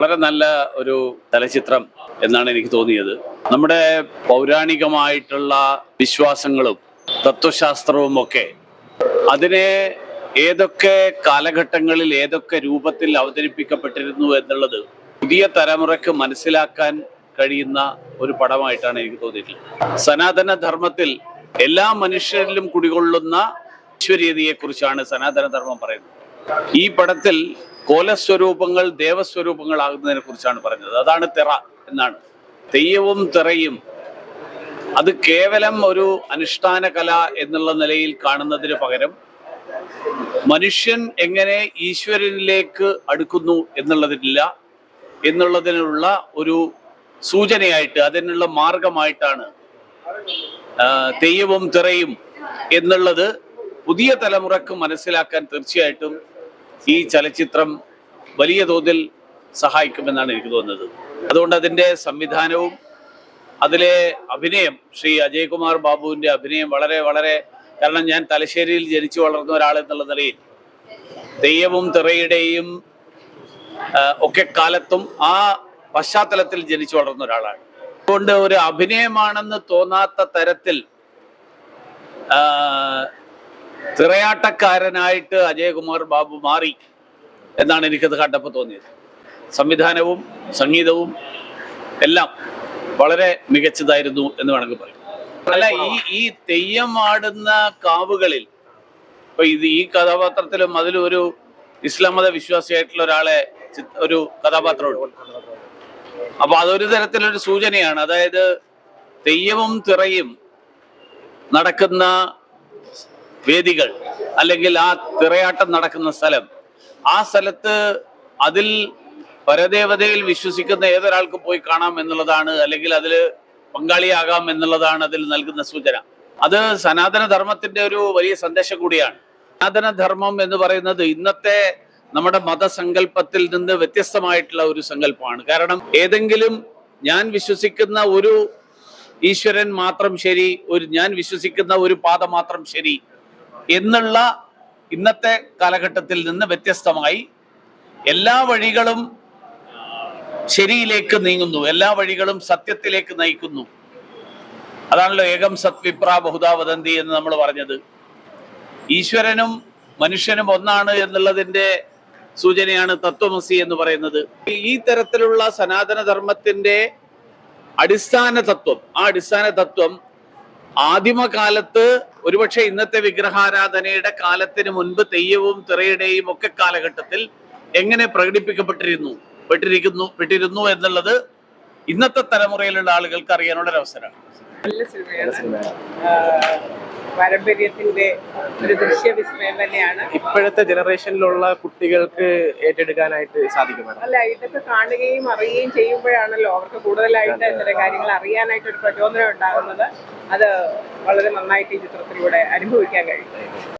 വളരെ നല്ല ഒരു ചലച്ചിത്രം എന്നാണ് എനിക്ക് തോന്നിയത്. നമ്മുടെ പൗരാണികമായിട്ടുള്ള വിശ്വാസങ്ങളും തത്വശാസ്ത്രവും ഒക്കെ അതിനെ ഏതൊക്കെ കാലഘട്ടങ്ങളിൽ ഏതൊക്കെ രൂപത്തിൽ അവതരിപ്പിക്കപ്പെട്ടിരുന്നു എന്നുള്ളത് പുതിയ തലമുറയ്ക്ക് മനസ്സിലാക്കാൻ കഴിയുന്ന ഒരു പടമായിട്ടാണ് എനിക്ക് തോന്നിയിട്ടുള്ളത്. സനാതന ധർമ്മത്തിൽ എല്ലാ മനുഷ്യരിലും കുടികൊള്ളുന്ന ഈശ്വരീയതയെ കുറിച്ചാണ് സനാതന ധർമ്മം പറയുന്നത്. ഈ പടത്തിൽ കോലസ്വരൂപങ്ങൾ ദേവസ്വരൂപങ്ങളാകുന്നതിനെ കുറിച്ചാണ് പറഞ്ഞത്. അതാണ് തിറ എന്നാണ്. തെയ്യവും തിറയും അത് കേവലം ഒരു അനുഷ്ഠാന കല എന്നുള്ള നിലയിൽ കാണുന്നതിന് പകരം മനുഷ്യൻ എങ്ങനെ ഈശ്വരനിലേക്ക് അടുക്കുന്നു എന്നുള്ളതിനുള്ള ഒരു സൂചനയായിട്ട്, അതിനുള്ള മാർഗമായിട്ടാണ് തെയ്യവും തിറയും എന്നുള്ളത് പുതിയ തലമുറക്ക് മനസ്സിലാക്കാൻ തീർച്ചയായിട്ടും ഈ ചലച്ചിത്രം വലിയ തോതിൽ സഹായിക്കുമെന്നാണ് എനിക്ക് തോന്നുന്നത്. അതുകൊണ്ട് അതിൻ്റെ സംവിധാനവും അതിലെ അഭിനയം, ശ്രീ അജയ്കുമാർ ബാബുവിൻ്റെ അഭിനയം വളരെ വളരെ, കാരണം ഞാൻ തലശ്ശേരിയിൽ ജനിച്ചു വളർന്ന ഒരാൾ എന്നുള്ള നിലയിൽ തെയ്യവും തിറയുടെയും ഒക്കെ കാലത്തും ആ പശ്ചാത്തലത്തിൽ ജനിച്ചു വളർന്ന ഒരാളാണ്. അതുകൊണ്ട് ഒരു അഭിനയമാണെന്ന് തോന്നാത്ത തരത്തിൽ തിറയാട്ടക്കാരനായിട്ട് അജയ്കുമാർ ബാബു മാറി എന്നാണ് എനിക്കത് കണ്ടപ്പോൾ തോന്നിയത്. സംവിധാനവും സംഗീതവും എല്ലാം വളരെ മികച്ചതായിരുന്നു എന്ന് വേണമെങ്കിൽ പറയും. അല്ല, ഈ തെയ്യം ആടുന്ന കാവുകളിൽ ഇപ്പൊ ഈ കഥാപാത്രത്തിലും അതിലും ഒരു ഇസ്ലാം മത വിശ്വാസിയായിട്ടുള്ള ഒരാളെ ഒരു കഥാപാത്രമുണ്ട്. അപ്പൊ അതൊരു തരത്തിലൊരു സൂചനയാണ്. അതായത് തെയ്യവും തിറയും നടക്കുന്ന വേദികൾ അല്ലെങ്കിൽ ആ തിറയാട്ടം നടക്കുന്ന സ്ഥലം, ആ സ്ഥലത്ത് അതിൽ പരദേവതയിൽ വിശ്വസിക്കുന്ന ഏതൊരാൾക്ക് പോയി കാണാം എന്നുള്ളതാണ്, അല്ലെങ്കിൽ അതിൽ പങ്കാളിയാകാം എന്നുള്ളതാണ് അതിൽ നൽകുന്ന സൂചന. അത് സനാതന ധർമ്മത്തിന്റെ ഒരു വലിയ സന്ദേശം കൂടിയാണ്. സനാതന ധർമ്മം എന്ന് പറയുന്നത് ഇന്നത്തെ നമ്മുടെ മതസങ്കല്പത്തിൽ നിന്ന് വ്യത്യസ്തമായിട്ടുള്ള ഒരു സങ്കല്പമാണ്. കാരണം ഏതെങ്കിലും ഞാൻ വിശ്വസിക്കുന്ന ഒരു ഈശ്വരൻ മാത്രം ശരി, ഞാൻ വിശ്വസിക്കുന്ന ഒരു പാത മാത്രം ശരി എന്നുള്ള ഇന്നത്തെ കാലഘട്ടത്തിൽ നിന്ന് വ്യത്യസ്തമായി എല്ലാ വഴികളും ശരിയിലേക്ക് നീങ്ങുന്നു, എല്ലാ വഴികളും സത്യത്തിലേക്ക് നയിക്കുന്നു. അതാണല്ലോ ഏകം സത് വിപ്രാ ബഹുധാ വദന്തി എന്ന് നമ്മൾ പറഞ്ഞത്. ഈശ്വരനും മനുഷ്യനും ഒന്നാണ് എന്നുള്ളതിന്റെ സൂചനയാണ് തത്വമസി എന്ന് പറയുന്നത്. ഈ തരത്തിലുള്ള സനാതന ധർമ്മത്തിന്റെ അടിസ്ഥാന തത്വം, ആ അടിസ്ഥാന തത്വം ആദിമകാലത്ത്, ഒരുപക്ഷെ ഇന്നത്തെ വിഗ്രഹാരാധനയുടെ കാലത്തിന് മുൻപ് തെയ്യവും തിറയുടെയും ഒക്കെ കാലഘട്ടത്തിൽ എങ്ങനെ പെട്ടിരുന്നു എന്നുള്ളത് ഇന്നത്തെ തലമുറയിലുള്ള ആളുകൾക്ക് അറിയാനുള്ള ഒരു അവസരമാണ്. നല്ല സിനിമയാണ്. പാരമ്പര്യത്തിന്റെ ഒരു ദൃശ്യവിസ്മയം തന്നെയാണ്. ഇപ്പോഴത്തെ ജനറേഷനിലുള്ള കുട്ടികൾക്ക് ഏറ്റെടുക്കാനായിട്ട് സാധിക്കും. അല്ല, ഇതൊക്കെ കാണുകയും അറിയുകയും ചെയ്യുമ്പോഴാണല്ലോ അവർക്ക് കൂടുതലായിട്ട് ഇത്തരം കാര്യങ്ങൾ അറിയാനായിട്ട് ഒരു പ്രചോദനം ഉണ്ടാകുന്നത്. അത് വളരെ നന്നായിട്ട് ഈ ചിത്രത്തിലൂടെ അനുഭവിക്കാൻ കഴിയും.